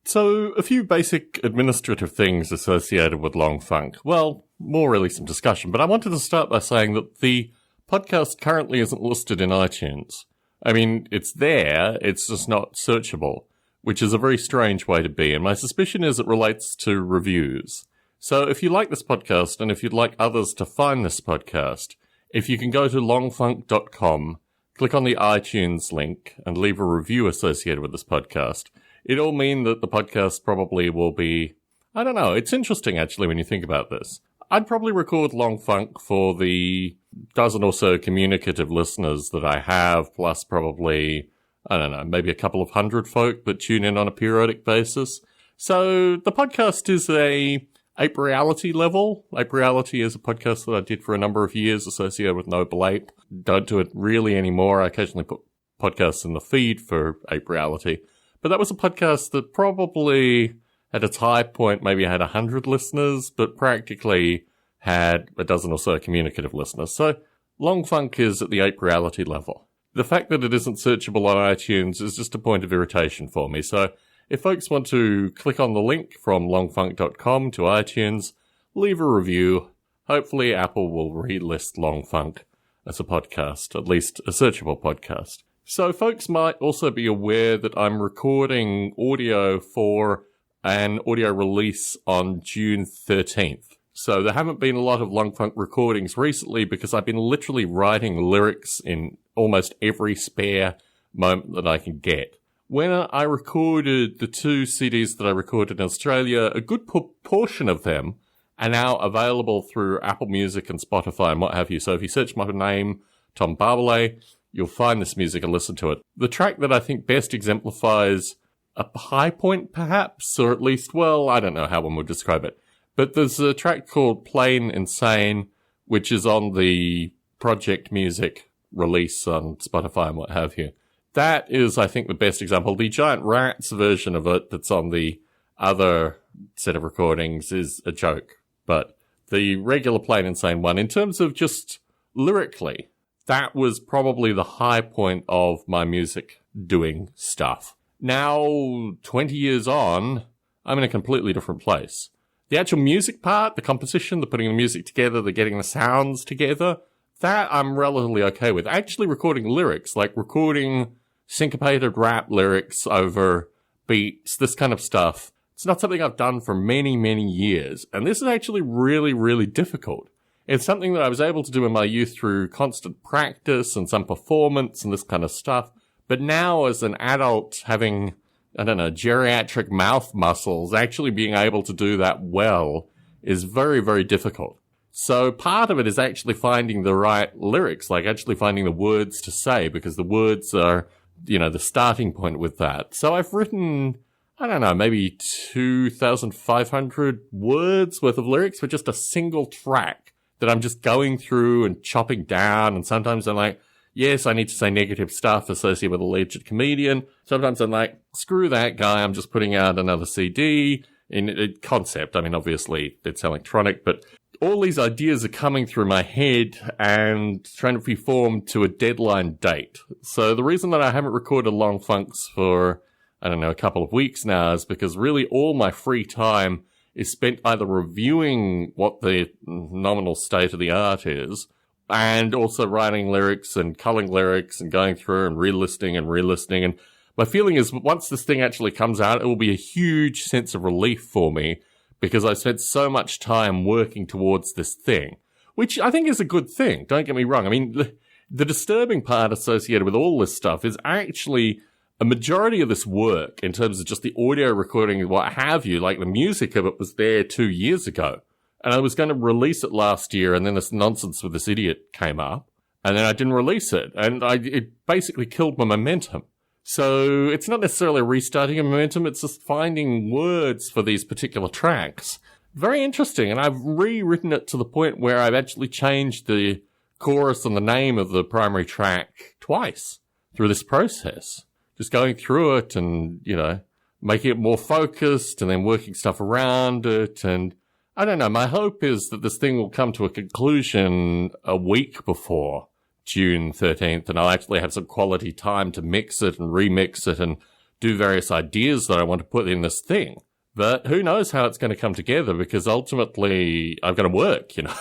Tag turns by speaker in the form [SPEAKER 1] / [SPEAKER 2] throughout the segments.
[SPEAKER 1] So, a few basic administrative things associated with Long Funk. Well, more really some discussion, but I wanted to start by saying that the podcast currently isn't listed in iTunes. I mean, it's there, it's just not searchable, which is a very strange way to be, and my suspicion is it relates to reviews. So, if you like this podcast, and if you'd like others to find this podcast, if you can go to longfunk.com, click on the iTunes link, and leave a review associated with this podcast, it'll mean that the podcast probably will be, I don't know, it's interesting actually when you think about this. I'd probably record Long Funk for the dozen or so communicative listeners that I have, plus probably, I don't know, maybe a couple of hundred folk that tune in on a periodic basis. So the podcast is a Ape Reality level. Ape Reality is a podcast that I did for a number of years associated with Noble Ape. Don't do it really anymore. I occasionally put podcasts in the feed for Ape Reality. But that was a podcast that probably, at its high point, maybe had 100 listeners, but practically had a dozen or so communicative listeners. So Long Funk is at the Ape Reality level. The fact that it isn't searchable on iTunes is just a point of irritation for me. So if folks want to click on the link from longfunk.com to iTunes, leave a review. Hopefully Apple will relist Long Funk as a podcast, at least a searchable podcast. So folks might also be aware that I'm recording audio for an audio release on June 13th. So there haven't been a lot of Long Funk recordings recently because I've been literally writing lyrics in almost every spare moment that I can get. When I recorded the 2 CDs that I recorded in Australia, a good portion of them are now available through Apple Music and Spotify and what have you. So if you search my name, Tom Barbalet, you'll find this music and listen to it. The track that I think best exemplifies a high point, perhaps, or at least, well, I don't know how one would describe it. But there's a track called Plain Insane, which is on the Project Music release on Spotify and what have you. That is, I think, the best example. The Giant Rats version of it that's on the other set of recordings is a joke. But the regular Plain Insane one, in terms of just lyrically, that was probably the high point of my music doing stuff. Now, 20 years on, I'm in a completely different place. The actual music part, the composition, the putting the music together, the getting the sounds together, that I'm relatively okay with. Actually recording lyrics, like recording syncopated rap lyrics over beats, this kind of stuff, it's not something I've done for many, many years. And this is actually really, really difficult. It's something that I was able to do in my youth through constant practice and some performance and this kind of stuff. But now as an adult having, I don't know, geriatric mouth muscles, actually being able to do that well is very, very difficult. So part of it is actually finding the right lyrics, like actually finding the words to say, because the words are, you know, the starting point with that. So I've written, I don't know, maybe 2,500 words worth of lyrics for just a single track that I'm just going through and chopping down. And sometimes I'm like, yes, I need to say negative stuff associated with a alleged comedian. Sometimes I'm like, screw that guy, I'm just putting out another CD in concept. I mean, obviously it's electronic, but all these ideas are coming through my head and trying to be formed to a deadline date. So the reason that I haven't recorded Long Funks for, I don't know, a couple of weeks now is because really all my free time is spent either reviewing what the nominal state of the art is and also writing lyrics and culling lyrics and going through and re-listening. And my feeling is once this thing actually comes out, it will be a huge sense of relief for me because I spent so much time working towards this thing, which I think is a good thing. Don't get me wrong. I mean, the disturbing part associated with all this stuff is actually a majority of this work in terms of just the audio recording and what have you, like the music of it was there 2 years ago. And I was going to release it last year and then this nonsense with this idiot came up and then I didn't release it. And it basically killed my momentum. So it's not necessarily restarting a momentum, it's just finding words for these particular tracks. Very interesting, and I've rewritten it to the point where I've actually changed the chorus and the name of the primary track twice through this process. Just going through it and, you know, making it more focused and then working stuff around it. And I don't know, my hope is that this thing will come to a conclusion a week before June 13th, and I'll actually have some quality time to mix it and remix it and do various ideas that I want to put in this thing. But who knows how it's going to come together, because ultimately I've got to work, you know.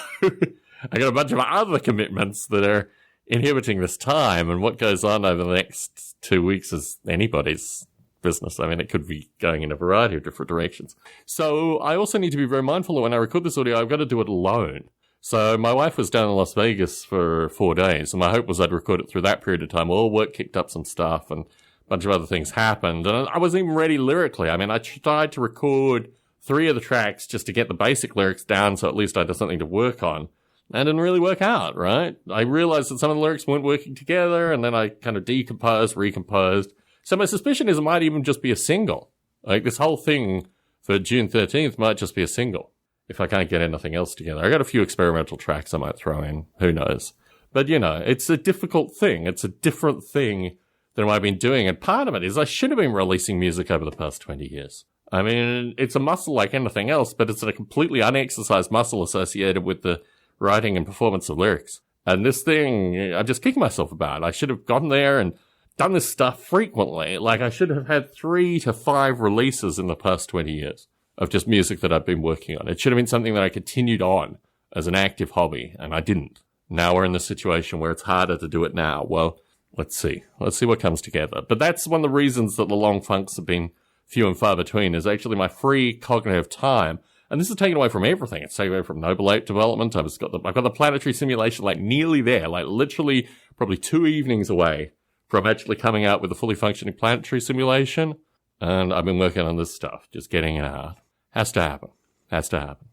[SPEAKER 1] I got a bunch of other commitments that are inhibiting this time, and what goes on over the next 2 weeks is anybody's business. I mean, it could be going in a variety of different directions. So I also need to be very mindful that when I record this audio, I've got to do it alone. So my wife was down in Las Vegas for 4 days, and my hope was I'd record it through that period of time. Well, work kicked up some stuff, and a bunch of other things happened, and I wasn't even ready lyrically. I mean, I tried to record 3 of the tracks just to get the basic lyrics down, so at least I had something to work on. And it didn't really work out, right? I realized that some of the lyrics weren't working together, and then I kind of decomposed, recomposed. So my suspicion is it might even just be a single. Like, this whole thing for June 13th might just be a single, if I can't get anything else together. I got a few experimental tracks I might throw in. Who knows? But, you know, it's a difficult thing. It's a different thing than what I've been doing. And part of it is I should have been releasing music over the past 20 years. I mean, it's a muscle like anything else, but it's a completely unexercised muscle associated with the writing and performance of lyrics. And this thing, I'm just kicking myself about. I should have gotten there and done this stuff frequently. Like, I should have had 3 to 5 releases in the past 20 years of just music that I've been working on. It should have been something that I continued on as an active hobby, and I didn't. Now we're in this situation where it's harder to do it now. Well, let's see. Let's see what comes together. But that's one of the reasons that the long funks have been few and far between, is actually my free cognitive time. And this is taken away from everything. It's taken away from Noble Ape development. I've got the planetary simulation, like, nearly there, like literally probably 2 evenings away from actually coming out with a fully functioning planetary simulation. And I've been working on this stuff, just getting it out. Has to happen. Has to happen.